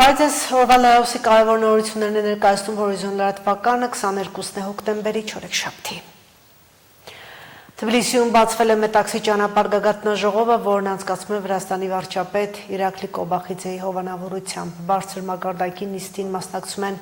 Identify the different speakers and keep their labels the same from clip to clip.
Speaker 1: Բայց օրվա լրահոսի կարևոր նորություններն է ներկայացնում Հորիզոն լրատվականը 22 հոկտեմբերի չորեքշաբթի։ Թբիլիսիում բացվել է Մետաքսի ճանապարհ գագաթնաժողովը, որն անցկացվում է Վրաստանի վարչապետ Իրակլի Կոբախիձեի հովանավորությամբ։ Բարձր մակարդակի նիստին մասնակցում են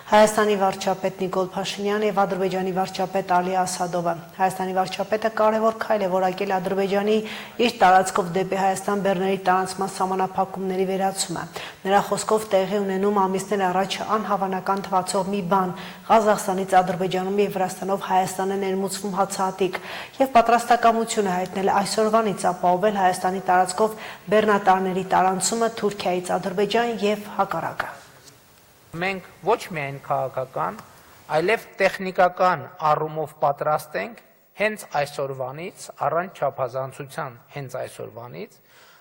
Speaker 1: Հայաստանի վարչապետ Նիկոլ Փաշինյանը եւ Ադրբեջանի վարչապետ Ալի Ասադովը։ Հայաստանի վարչապետը կարևոր քայլ է որակել Ադրբեջանի իր տարածքով դեպի Հայաստան բեռների տարանցման սահմանափակումների վերացումը։ Նրա խոսքով տեղի ունենում ամիսներ առաջ անհավանական թվացող մի բան։ Ղազախստանից Ադրբեջանում եւ Վրաստանով Հայաստան է ներմուծվում հացահատիկ եւ պատրաստակամություն է հայտնել այսօրվանից ապահովել Հայաստանի տարածքով բեռնատարների տարանցումը Թուրքիայից Ադրբեջան եւ հակառակը։
Speaker 2: Մենք ոչ միայն քաղաքական, այլև տեխնիկական առումով պատրաստ ենք հենց այսօրվանից, առանց չափազանցության հենց այսօրվանից,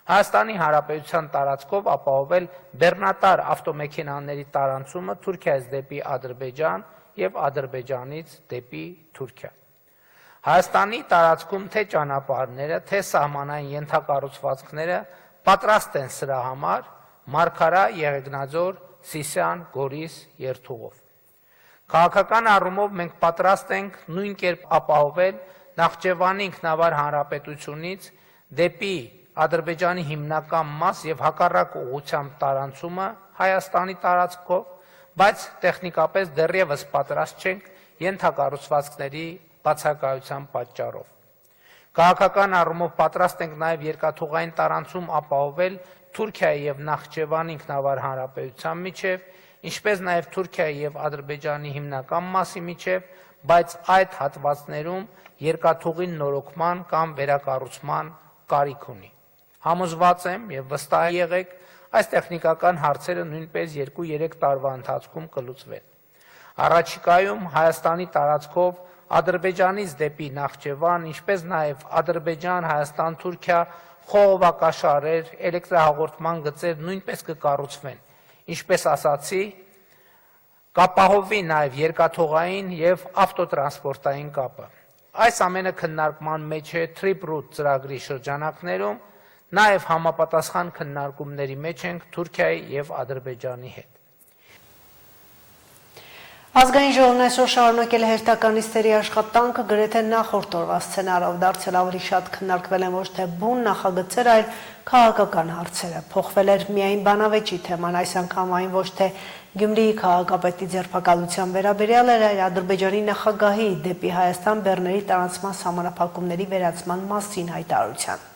Speaker 2: Հայաստանի Հանրապետության տարածքով ապահովել բեռնատար ավտոմեքենաների տարանցումը Թուրքիայից դեպի Ադրբեջան եւ Ադրբեջանից դեպի Թուրքիա։ Հայաստանի տարածքում թե ճանապարհները, թե սահմանային ենթակառուցվածքները պատրաստ են սրա համար Մարգարա, Եղեգնաձոր, Սիսիան, Գորիս երթուղով։ Քաղաքական առումով մենք պատրաստ ենք նույն կերպ ապահովել Նախճեվանի ինքնավար հանրապետությունից դեպի Ադրբեջանի հիմնական մաս եւ հակառակ ուղղությամբ տարանցումը Հայաստանի տարածքով, բայց տեխնիկապես դեռևս պատրաստ չենք ենթակառուցվածքների բացակայության պատճառով։ Քաղաքական առումով պատրաստ ենք նաեւ երկաթուղային տարանցում ապահովել Թուրքիայի եւ Նախճեվանի ինքնավար հանրապետության միջև, ինչպես նաեւ Թուրքիայի եւ Ադրբեջանի հիմնական մասի միջև, բայց այդ հատվածներում երկաթուղին նորոգման կամ վերակառուցման կարիք ունի։ Համոզված եմ եւ վստահ եղեք, այս տեխնիկական հարցերը նույնպես 2-3 տարվա ընթացքում կլուծվեն։ Առաջիկայում Հայաստանի տարածքով Ադրբեջանից դեպի Նախճեվան, ինչպես նաեւ Ադրբեջան-Հայաստան-Թուրքիա խողովակաշարեր, էլեկտրահաղորդման գծեր նույնպես կկառուցվեն, ինչպես ասացի, կապահովվի նաև երկաթուղային եւ ավտոտրանսպորտային կապը։ Այս ամենը քննարկման մեջ է Trip-Route ծրագրի շրջանակներում, նաև համապատասխան քննարկումների մեջ ենք Թուրքիայի եւ Ադրբեջանի հետ։
Speaker 1: Ազգային ժողովն այսօր շարունակել է հերթական նիստերի աշխատանքը գրեթե նախորդ օրվա սցենարով, դարձել ավելի շատ քննարկվել են ոչ թե բուն նախագծեր, այլ քաղաքական հարցերը։ Փոխվել էր միայն բանավեճի թեման, այս անգամ այն ոչ թե Գյումրիի քաղաքապետի ձերբակալության վերաբերյալ էր, այլ Ադրբեջանի նախագահի դեպի Հայաստան բեռների տարանցման սահմանափակումների վերացման մասին հայտարարության։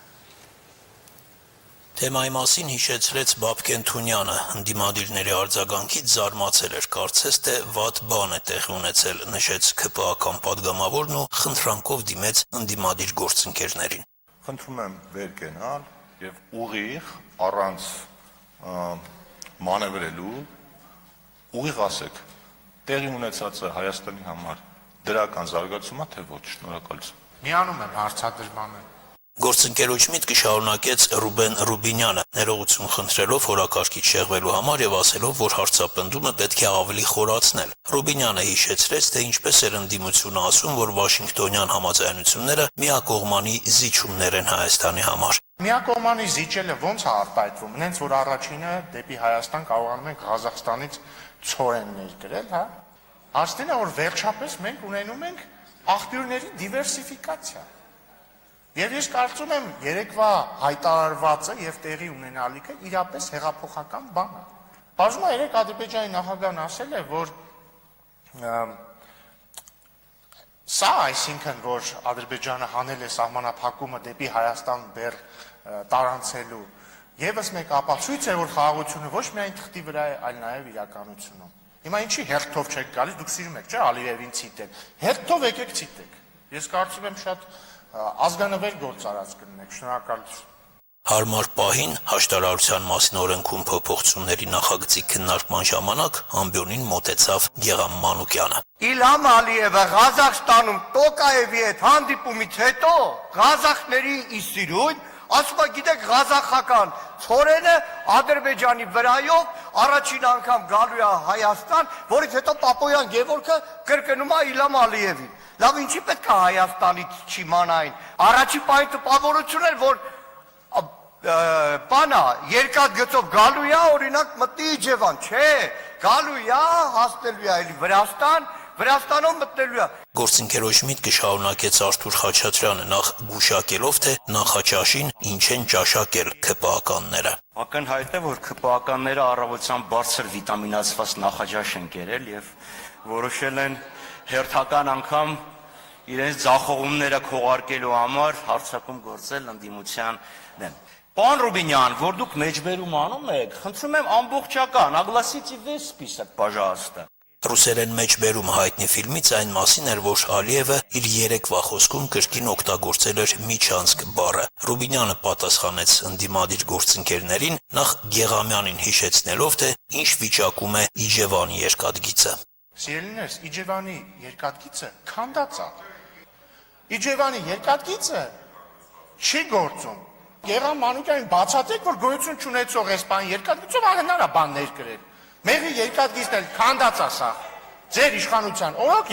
Speaker 3: Թեմայի մասին հիշեցրեց Բաբկեն Թունյանը, ընդդիմադիրների արձագանքից զարմացել էր, կարծես թե վատ բան է տեղի ունեցել, նշեց ՔՊԱ-ական պատգամավորն ու խնդրանքով դիմեց ընդդիմադիր գործընկերներին։
Speaker 4: Խնդրում եմ վեր կենալ եւ ուղիղ առանց մանևրելու ուղիղ ասեք, տեղի ունեցածը Հայաստանի համար դրական զարգացում է թե ոչ, շնորհակալություն։
Speaker 5: Միանում եմ հարցադրմանը։
Speaker 3: Գործընկերոջ միտքը շարունակեց Ռուբեն Ռուբինյանը, ներողություն խնդրելով հորակարգից շեղվելու համար եւ ասելով, որ հարցապնդումը պետք է ավելի խորացնել։ Ռուբինյանը հիշեցրեց, թե ինչպես էր ընդդիմությունը ասում, որ Վաշինգտոնյան համաձայնությունները միակողմանի զիջումներ են Հայաստանի համար։
Speaker 5: Միակողմանի զիջելը ո՞նց է արտահայտվում։ Նենց որ առաջինը դեպի Հայաստան կարողանում ենք Ղազախստանից ցորեններ գրել, հա։ Աստինա որ վերջապես մենք ունենում ենք աղբյուրների դիվերսիֆիկացիա։ Եվ ես կարծում եմ երեկվա հայտարարվածը եւ տեղի ունենալիքը իրապես հեղափոխական բան է։ Բաժնում է երեք Ադրբեջանի նախագահն ասել է, որ սա այսինքն որ Ադրբեջանը հանել է սահմանափակումը դեպի Հայաստան բեռ տարանցելու եւս մեկ ապացույց է, որ խաղաղությունը ոչ միայն թղթի վրա է, այլ նաեւ իրականությունում։ Հիմա ինչի հերթով չեք գալիս, դուք սիրում եք, չէ՞, Ալիևին ցիտել։ Հերթով եկեք ցիտեք։ Ես կարծում եմ շատ ազգանվեր գործ արած կլինեք, շնորհակալություն։
Speaker 3: Հարմար պահին հաշտարարության մասին օրենքում փոփոխությունների նախագծի քննարկման ժամանակ ամբիոնին մոտեցավ Գեղամ Մանուկյանը։
Speaker 6: Իլհամ Ալիևը Ղազախստանում Տոկաևի հետ հանդիպումից հետո ղազախների իսիրույն ասում է, գիտեք, ղազախական ցորենը Ադրբեջանի վրայով առաջին անգամ գալու է Հայաստան, որից հետո Պապոյան Գևորգը կրկնում է Իլհամ Ալիևին։ Լավ, ինչի պետք է Հայաստանից չիմանային։ Առաջի պահի տպավորություն էր, որ բանա երկաթ գծով գալու է, օրինակ մտնի Իջևան, չէ, գալու է, հասնելու է այլ Վրաստանով մտնելու է։
Speaker 3: Գործընկերոջ միտքը շարունակեց Արթուր Խաչատրյանը նախ գուշակելով, թե Նախաճաշին ինչ են ճաշակել ՔՊԱ-ականները։
Speaker 7: Ակնհայտ է, որ ՔՊԱ-ականները առավոտյան բարձր վիտամինացված նախաճաշ են կերել եւ որոշել են հերթական անգամ իրենց ձախողումները քողարկելու համար հարձակում գործել ընդդիմության դեմ։ Պարոն Ռուբինյան, որ դուք մեջբերում անում եք, խնդրում եմ ամբողջական, ագլասիցի վես սպիսակ, пожалуйста։
Speaker 3: Ռուսերեն մեջբերում հայտնի ֆիլմից այն մասին էր, որ Ալիևը իր երեկվա խոսքում կրկին օգտագործել էր միջանցք բառը։ Ռուբինյանը պատասխանեց ընդդիմադիր գործընկերներին, նախ Գեղամյանին հիշեցնելով, թե ինչ վիճակում է Իջևանի երկաթգիծը։
Speaker 5: Սիրելիներս, Իջևանի երկաթգիծը քանդած է։ Իջևանի երկաթգիծը չի գործում։ Գեղամ Մանուկյանին բացատրեք, որ գոյություն չունեցող այս բան երկաթգիծով անհնար է բաններ գրել։ Մեղրի երկաթգիծն էլ քանդած է սա։ Ձեր իշխանության օրոք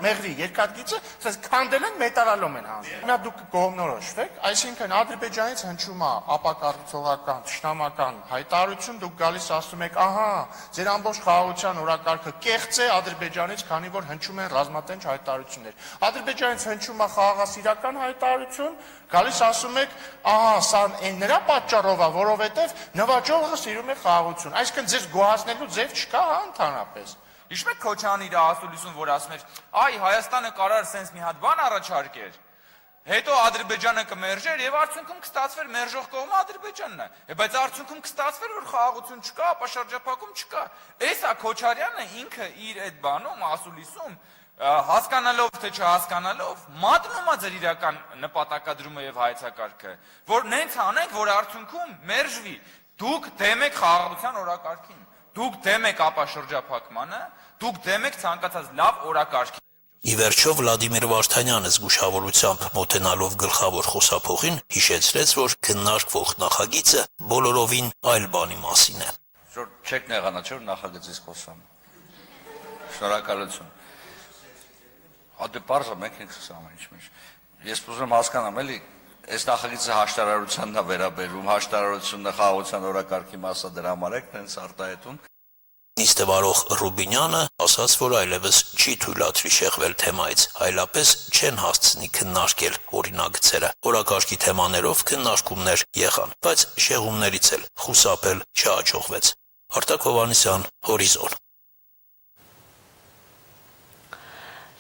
Speaker 5: մեղրի երկաթգիծը ասես քանդել են մետալալում են հանդիպ։ Հիմա դուք կողմնորոշվեք, այսինքն Ադրբեջանից հնչում է ապակարգողական, ճշնամական հայտարարություն, դուք գալիս ասում եք, ահա, ձեր ամբողջ խաղաղության օրակարգը կեղծ է Ադրբեջանից, քանի որ հնչում են ռազմատենչ հայտարարություններ։ Ադրբեջանից հնչում է խաղաղասիրական հայտարարություն, գալիս ասում եք, ահա, սա նրա պատճառով է, որովհետև նվաճողը սիրում է խաղաղություն։ Այսինքն ձեզ գոհացնելու ձև չկա, հա, ընդհանրապես։
Speaker 8: Իշմեք Քոչյանի իր ասուլիսուն, որ ասում էր, այ Հայաստանը կարար սենց մի հատ բան առաջարկեր, հետո Ադրբեջանը կմերժեր եւ արդյունքում կստացվեր մերժող կողմը Ադրբեջանն է, բայց արդյունքում կստացվեր, որ խաղաղություն չկա, ապաշրջափակում չկա։ Էսա Քոչարյանը ինքը իր այդ բանում, ասուլիսում, հասկանալով թե չհասկանալով, մատնում է ձեր իրական նպատակադրումը եւ հայեցակարգը, որ նենց անենք, որ արդյունքում մերժվի։ Դուք դեմ եք խաղաղության օրակարգին, դուք դեմ եք ապաշրջափակմանը, դուք դեմ եք ցանկացած լավ օրակարգին։
Speaker 3: Ի վերջո Վլադիմիր Վարդանյանը զգուշավորությամբ մոտենալով գլխավոր խոսափողին հիշեցրեց, որ քննարկվող նախագիծը բոլորովին այլ բանի մասին է։
Speaker 7: Որ չեք նեղանա, չէ՞ նախագծից խոսամ։ Շնորհակալություն։ Դե բարձր մենք ինքս ամեն ինչ մեջ։ Ես ուզում եմ հասկանամ, էլի, այս նախագիծը հաշտարարությանն է վերաբերում, հաշտարարությունը խաղաղության օրակարգի մասը դրա համար եք տենց արտահայտում։
Speaker 3: Նիստը վարող Ռուբինյանը ասաց, որ այլևս չի թույլատրի շեղվել թեմայից, այլապես չեն հասցնի քննարկել օրինագծերը։ Օրակարգի թեմաներով քննարկումներ եղան, բայց շեղումներից էլ խուսափել չհաջողվեց։ Արտակ Հովհաննիսյան, Հորիզոն։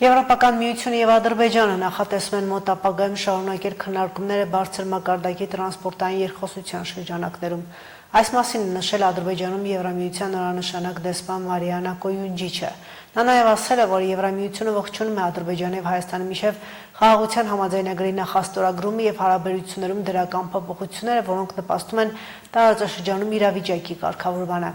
Speaker 1: Եվրոպական միությունը եւ Ադրբեջանը նախատեսում են մոտ ապագայում շարունակել քննարկումները բարձր մակարդակի տրանսպորտային երկխոսության շրջանակներում։ Այս մասին նշել Ադրբեջանում Եվրամիության նորանշանակ դեսպան Մարիանա Կոյունջիչը։ Նա նաև ասել է, որ Եվրամիությունը ողջունում է Ադրբեջանի եւ Հայաստանի միջև խաղաղության համաձայնագրի նախաստորագրումը եւ հարաբերություններում դրական փոփոխությունները, որոնք նպաստում են տարածաշրջանում իրավիճակի կարգավորմանը։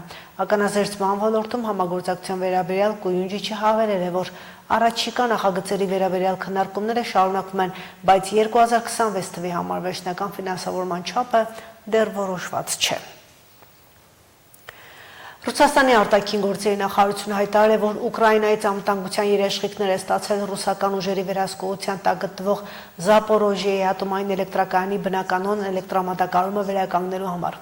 Speaker 1: Ականազերծման ոլորտում համագործակցության վերաբերյալ Կոյունջիչը հավելել է, որ առաջիկա նախագծերի վերաբերյալ քննարկումները շարունակվում են, բայց 2026 թվականի համար վերջնական ֆինանսավորման չափը դեռ որոշված չէ։ Ռուսաստանի արտաքին գործերի նախարարությունը հայտարարել է, որ Ուկրաինայից անվտանգության երաշխիքներ է ստացել ռուսական ուժերի վերահսկողության տակ գտնվող Զապորոժիեի ատոմային էլեկտրակայանի բնականոն էլեկտրամատակարարումը վերականգնելու համար։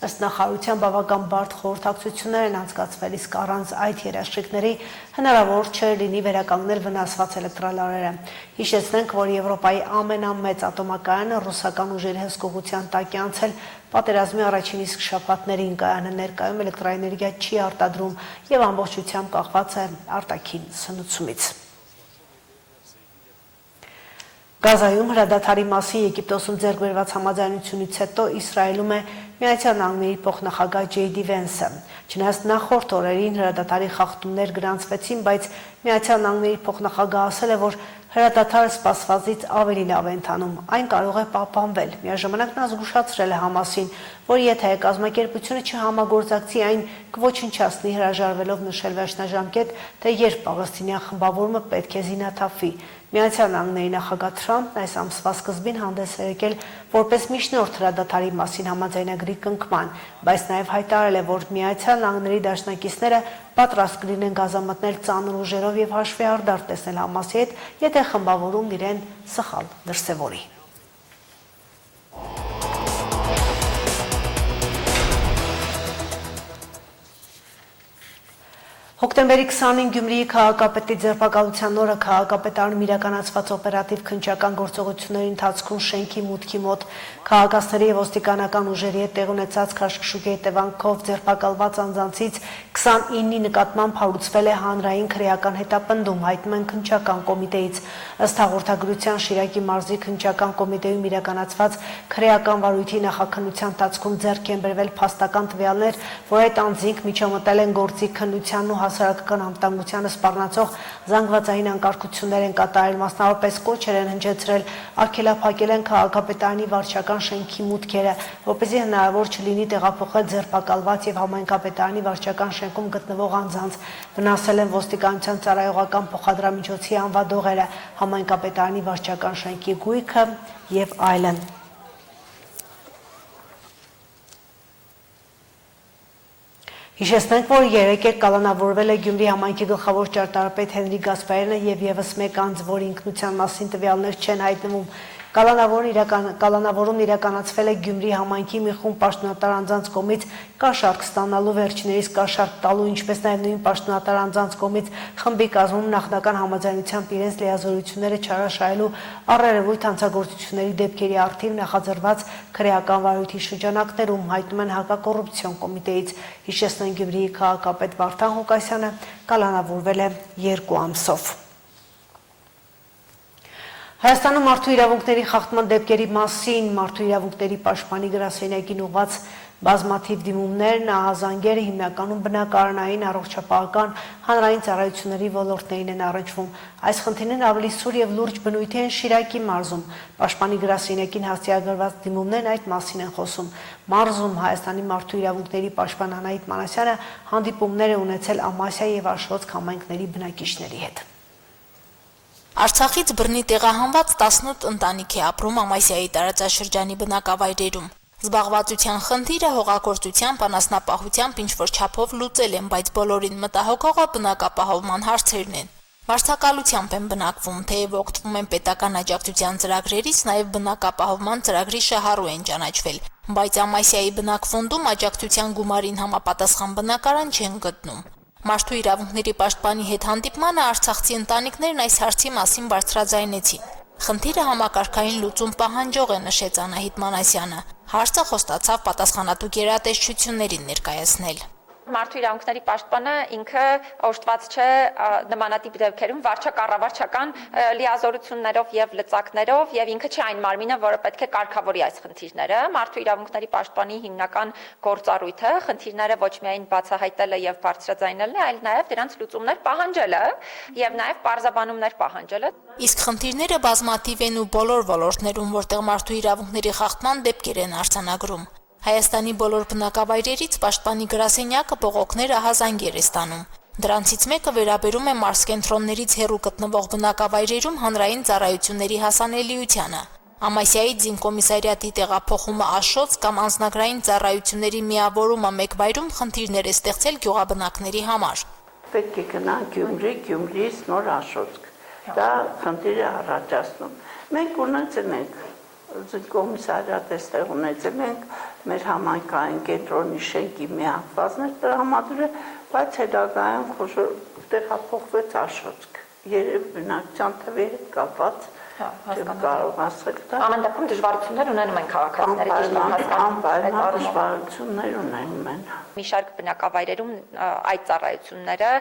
Speaker 1: Ըստ նախարարության բավական բարդ խորհրդակցություններ են անցկացվել, իսկ առանց այդ երաշխիքների հնարավոր չէ լինի վերականգնել վնասված էլեկտրալարերը։ Հիշեցնենք, որ Եվրոպայի ամենամեծ ատոմակայանը ռուսական ուժերի հսկողության տակ է անցել պատերազմի առաջին իսկ շաբաթներին, կայանը ներկայում էլեկտրաէներգիա չի արտադրում եւ ամբողջությամբ կախված է արտաքին սնուցումից։ Գազայում հրադադարի մասին Եգիպտոսում ձեռք բերված համաձայնությունից հետո Իսրայելում է Միացյալ Նահանգների փոխնախագահ Ջեյդի Վենսը։ Չնայած նախորդ օրերին հրադադարի խախտումներ գրանցվեցին, բայց Միացյալ Նահանգների փոխնախագահը ասել է, որ հրադադարը սպասվածից ավելի լավ է ընթանում, այն կարող է պահպանվել։ Միաժամանակ նա զգուշացրել է Համասին, որ եթե կազմակերպությունը չհամագործակցի, այն կոչնչացնի, հրաժարվելով նշել վերջնաժամկետ, թե երբ պաղեստինյան խմբավորումը պետք է զինաթափվի։ Միացյալ Նահանգների նախագահ Թրամփն այս ամսվա սկզբին հանդես է եկել որպես միջնորդ հրադադարի մասին համաձայնագրի կնքման, բայց նաև հայտարարել է, որ Միացյալ Նահանգների դաշնակիցները պատրաստ կլինեն գազամտնել ծանր ուժերով եւ հաշվի արդար տեսնել Համասի հետ, եթե խմբավորումն իրեն սխալ դրսևորի։ Հոկտեմբերի 20-ին Գյումրիի քաղաքապետի ձերբակալության օրը քաղաքապետարանում իրականացված օպերատիվ քննչական գործողությունների ընթացքում շենքի մուտքի մոտ քաղաքացիների և ոստիկանական ուժերի հետ տեղի ունեցած քաշքշուկի հետևանքով ձերբակալված անձանցից 29-ի նկատմամբ հարուցվել է հանրային քրեական հետապնդում, հայտնում են քննչական կոմիտեից։ Ըստ հաղորդագրության Շիրակի մարզի քննչական կոմիտեում իրականացված քրեական վարույթի նախաքննության ընթացքում ձեռք են բերվել փաստական տվյալներ, որ այդ անձինք միջամտել են գործի քննությանն ու հասարակական անվտանգությանը սպառնացող զանգվածային անկարգություններ են կատարել, մասնավորապես կոչեր են հնչեցրել արգելափակել են քաղաքապետարանի վարչական շենքի մուտքերը, որպեսզի հնարավոր չլինի տեղափոխել ձերբակալված եւ համայնքապետարանի վարչական շենքում գտնվող անձանց, վնասել են ոստիկանության ծառայողական փոխադրամիջոցի անվադողերը, համայնքապետարանի վարչական շենքի գույքը եւ այլն։ Հիշեցնենք, որ երեկ կալանավորվել է Գյումրի համայնքի գլխավոր ճարտարապետ Հենրի Գասպարյանը եւ եւս մեկ անձ, որի ինքնության մասին տվյալներ չեն հայտնվում։ Կալանավորումն իրականացվել է Գյումրի համայնքի մի խումբ պաշտոնատար անձանց կողմից կաշառք ստանալու, վերջիններիս կաշառք տալու, ինչպես նաեւ նույն պաշտոնատար անձանց կողմից խմբի կազմում նախնական համաձայնությամբ իրենց լիազորությունները չարաշահելու առերևույթ հանցագործությունների դեպքերի առթիվ նախաձեռնված քրեական վարույթի շրջանակներում, հայտնում են հակակոռուպցիոն կոմիտեից։ Հիշեցնենք, Գյումրիի քաղաքապետ Վարդան Ղուկասյանը կալանավորվել է 2 ամսով։ Հայաստանում մարդու իրավունքների խախտման դեպքերի մասին մարդու իրավունքների պաշտպանի գրասենյակին ուղղված բազմաթիվ դիմումներն, ահազանգերը հիմնականում բնակարանային, առողջապահական, հանրային ծառայությունների ոլորտներին են առնչվում։ Այս խնդիրներն ավելի սուր եւ լուրջ բնույթի են Շիրակի մարզում։ Պաշտպանի գրասենյակին հաստիագրված դիմումներն այդ մասին են խոսում։ Մարզում Հայաստանի մարդու իրավունքների պաշտպան Անահիտ Մանասյանը հանդիպումներ է ունեցել Ամասիա եւ Աշոտsk համայնքների բնակիչների հետ։
Speaker 9: Արցախից բռնի տեղահանված 18 ընտանիք է ապրում Ամասիայի տարածաշրջանի բնակավայրերում։ Զբաղվածության խնդիրը հողագործությամբ, անասնապահությամբ ինչ-որ չափով լուծել են, բայց բոլորին մտահոգողը բնակապահովման հարցերն են։ Վարձակալությամբ են բնակվում, թեև օգտվում են պետական աջակցության ծրագրերից, նաև բնակապահովման ծրագրի շահառու են ճանաչվել, բայց Ամասիայի բնակվունդում աջակցության գումարին համապատասխան բնակարան չեն գտնում։ Մարդու իրավունքների պաշտպանի հետ հանդիպմանը արցախցի ընտանիքներն այս հարցի մասին բարձրաձայնեցին։ Խնդիրը համակարգային լուծում պահանջող է, նշեց Անահիտ Մանասյանը։ Հարցը խոստացավ պատասխանատու գերատեսչություններին ներկայացնել։
Speaker 10: Մարդու իրավունքների պաշտպանը ինքը օժտված չէ նմանատիպ դեպքերում վարչակառավարչական լիազորություններով եւ լծակներով եւ ինքը չէ այն մարմինը, որը պետք է կարգավորի այս խնդիրները։ Մարդու իրավունքների պաշտպանի հիմնական գործառույթը խնդիրները ոչ միայն բացահայտելը եւ բարձրաձայնելն է, այլ նաեւ դրանց լուծումներ պահանջելը եւ նաեւ պարզաբանումներ պահանջելը։
Speaker 9: Իսկ խնդիրները բազմաթիվ են ու բոլոր ոլորտներում, որտեղ մարդու իրավունքների խախտման դեպքեր են արձանագրում։ Հայաստանի բոլոր բնակավայրերից պաշտպանի գրասենյակը բողոքներ ահազանգեր է ստանում։ Դրանցից մեկը վերաբերում է մարզկենտրոններից հեռու գտնվող բնակավայրերում հանրային ծառայությունների հասանելիությանը։ Ամասիայի զինկոմիսարիատի տեղափոխումը Աշոտsk կամ անձնագրային ծառայությունների միավորումը մեկ վայրում խնդիրներ է ստեղծել գյուղաբնակների համար։
Speaker 11: Պետք է գնանք Գյումրիից նոր Աշոտsk։ Դա խնդիր է առաջացնում։ Մենք ունեցել ենք զինկոմիսարիատ էստեղ ունեցել ենք, մեր համայնքային կենտրոնի շենքի մի հատվածներ տրամադրել, բայց հետագայում խոշոր տեղափոխվեց Աշոտsk։ Երևի բնակչության թվի հետ կապված կարող ասել դա։
Speaker 10: Ամեն դեպքում դժվարություններ ունենում են քաղաքացիները,
Speaker 11: անպայման դժվարություններ ունենում են։
Speaker 10: Մի շարք բնակավայրերում այդ ծառայությունները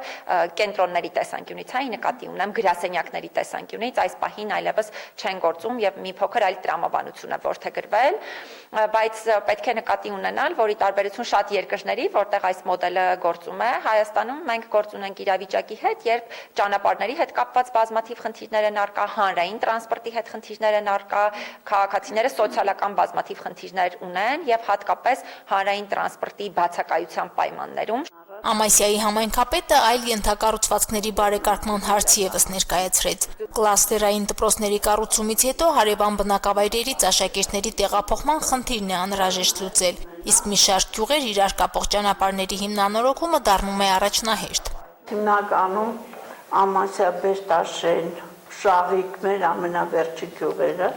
Speaker 10: կենտրոնների տեսանկյունից, այն նկատի ունեմ գրասենյակների տեսանկյունից, այս պահին այլևս չեն գործում եւ մի փոքր այլ տրամաբանություն է որդեգրվել, բայց պետք է նկատի ունենալ, որ ի տարբերություն շատ երկրների, որտեղ այս մոդելը գործում է, Հայաստանում մենք գործ ունենք իրավիճակի հետ, երբ ճանապարհների հետ կապված բազմաթիվ խնդիրներ են առկա, հանրային տրանսպորտի հետ խնդիրներ են առկա, քաղաքացիները սոցիալական բազմաթիվ խնդիրներ ունեն եւ հատկապես հանրային տրանսպորտի բացակայության պայմաններում։
Speaker 9: Ամասիայի համայնքապետը այլ ենթակառուցվածքների բարեկարգման հարց եւս ներկայացրեց։ Կլաստերային դպրոցների կառուցումից հետո հարևան բնակավայրերից աշակերտների տեղափոխման խնդիրն է անհրաժեշտ լուծել, իսկ մի շարք գյուղեր իրար կապող ճանապարհների հիմնանորոգումը դառնում է առաջնահերթ։
Speaker 11: Հիմնականում Ամասիա, Բերտաշեն, Շաղիկ մեր ամենավերջի գյուղերը,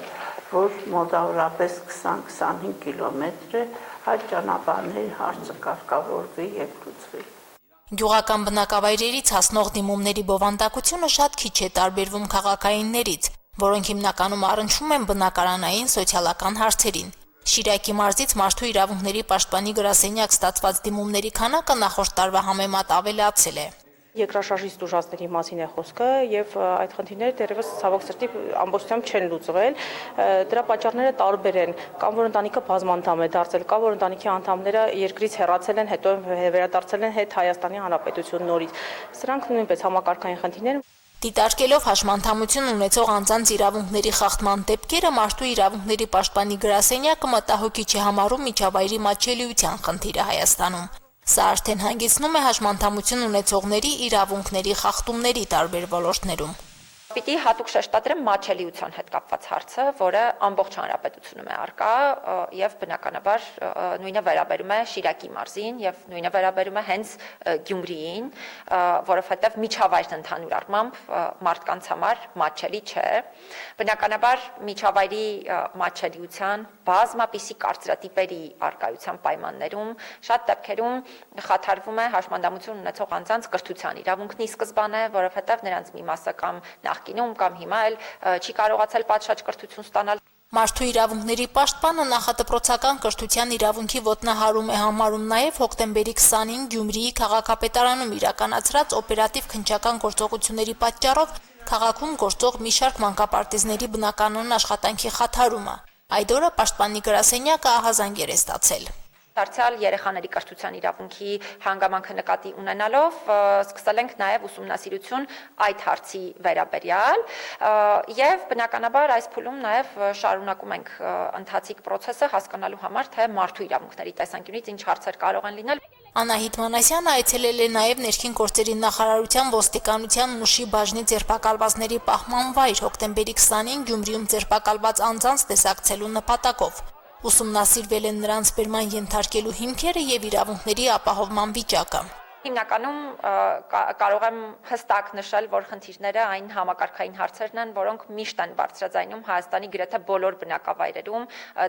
Speaker 11: որ մոտավորապես 20-25 կիլոմետր է, այդ ճանապարհների հարցը կարգավորվի եւ լուծվի։
Speaker 9: Գյուղական բնակավայրերից հասնող դիմումների բովանդակությունը շատ քիչ է տարբերվում քաղաքայիններից, որոնք հիմնականում առնչվում են բնակարանային սոցիալական հարցերին։ Շիրակի մարզից մարդու իրավունքների պաշտպանի գրասենյակ ստացված դիմումների քանակը նախորդ տարվա համեմատ ավելացել է։
Speaker 12: Երկրաշարժի ստուժածների մասին է խոսքը եւ այդ խնդիրները դեռևս ցավոք սրտի ամբողջությամբ չեն լուծվել։ Դրա պատճառները տարբեր են, կամ որ ընտանիքը բազմանդամ է դարձել, կամ որ ընտանիքի անդամները երկրից հեռացել են, հետո վերադարձել են հետ Հայաստանի Հանրապետություն նորից։ Սրանք նույնպես համակարգային խնդիրներ են։
Speaker 9: Դիտարկելով հաշմանդամություն ունեցող անձանց իրավունքների խախտման դեպքերը, մարդու իրավունքների պաշտպանի գրասենյակը մտահոգիչ է համարում միջավայրի մատչելիության խնդիրը Հայաստանում։ Սա արդեն հանգեցնում է հաշմանդամություն ունեցողների իրավունքների խախտումների տարբեր ոլորտներում։
Speaker 10: Պիտի հատուկ շեշտադրեմ մատչելիության հետ կապված հարցը, որը ամբողջ հանրապետությունում է առկա եւ բնականաբար նույնը վերաբերում է Շիրակի մարզին եւ նույնը վերաբերում է հենց Գյումրիին, որովհետեւ միջավայրն ընդհանուր առմամբ մարդկանց համար մատչելի չէ։ Բնականաբար միջավայրի մատչելիության բազմապիսի կարծրատիպերի առկայության պայմաններում շատ դեպքերում խաթարվում է հաշմանդամություն ունեցող անձանց կրթության իրավունքն ի սկզբանե, որովհետեւ նրանց մի մասը կամ նախկինում կամ հիմա էլ չի կարողացել պատշաճ կրթություն ստանալ։
Speaker 9: Մարդու իրավունքների պաշտպանը նախադպրոցական կրթության իրավունքի ոտնահարում է համարում նաև հոկտեմբերի 20-ին Գյումրիի քաղաքապետարանում իրականացրած օպերատիվ քննչական գործողությունների պատճառով քաղաքում գործող մի շարք մանկապարտեզների բնականon աշխատանքի խաթարումը։ Այդ օրը պաշտպանի գրասենյակը ահազանգեր է ստացել։
Speaker 10: Դարձյալ երեխաների կրթության իրավունքի հանգամանքը նկատի ունենալով սկսել ենք նաև ուսումնասիրություն այդ հարցի վերաբերյալ եւ բնականաբար այս փուլում նաև շարունակում ենք ընթացիկ process-ը հասկանալու համար թե մարդու իրավունքների տեսանկյունից ինչ հարցեր կարող են լինել։
Speaker 9: Անահիտ Մանասյանը այցելել է նաև ներքին գործերի նախարարության ոստիկանության Մուշի բաժնի ձերբակալվածների պահման վայր հոկտեմբերի 20-ին Գյումրիում ձերբակալված անձանց տեսակցելու նպատակով։ Ուսումնասիրվել են նրանց բերման ենթարկելու հիմքերը եւ իրավունքների ապահովման վիճակը։
Speaker 10: Հիմնականում կարող եմ հստակ նշել, որ խնդիրները այն համակարգային հարցերն են, որոնք միշտ են բարձրաձայնում Հայաստանի գրեթե բոլոր բնակավայրերում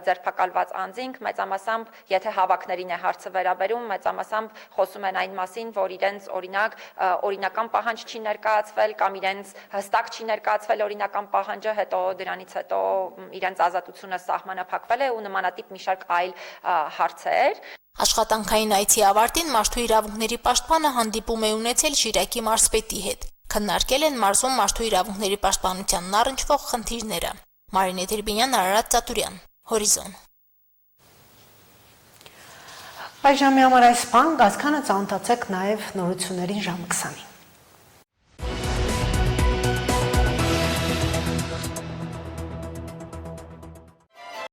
Speaker 10: ձերբակալված անձինք, մեծամասամբ, եթե հավաքներին է հարցը վերաբերում, մեծամասամբ խոսում են այն մասին, որ իրենց օրինակ օրինական պահանջ չի ներկայացվել կամ իրենց հստակ չի ներկայացվել օրինական պահանջը, հետո դրանից հետո իրենց ազատությունը սահմանափակվել է ու նմանատիպ մի շարք այլ հարցեր։
Speaker 9: Աշխատանքային այցի ավարտին մարդու իրավունքների պաշտպանը հանդիպում է ունեցել Շիրակի մարզպետի հետ։ Քննարկել են մարզում մարդու իրավունքների պաշտպանությանն առնչվող խնդիրները։ Մարինե Տերբինյան, Արարատ Ծատուրյան, Հորիզոն։
Speaker 1: Այժմի համար այս բան, գազքանը ծանոթացեք նաև նորություններին ժամը 20-ին։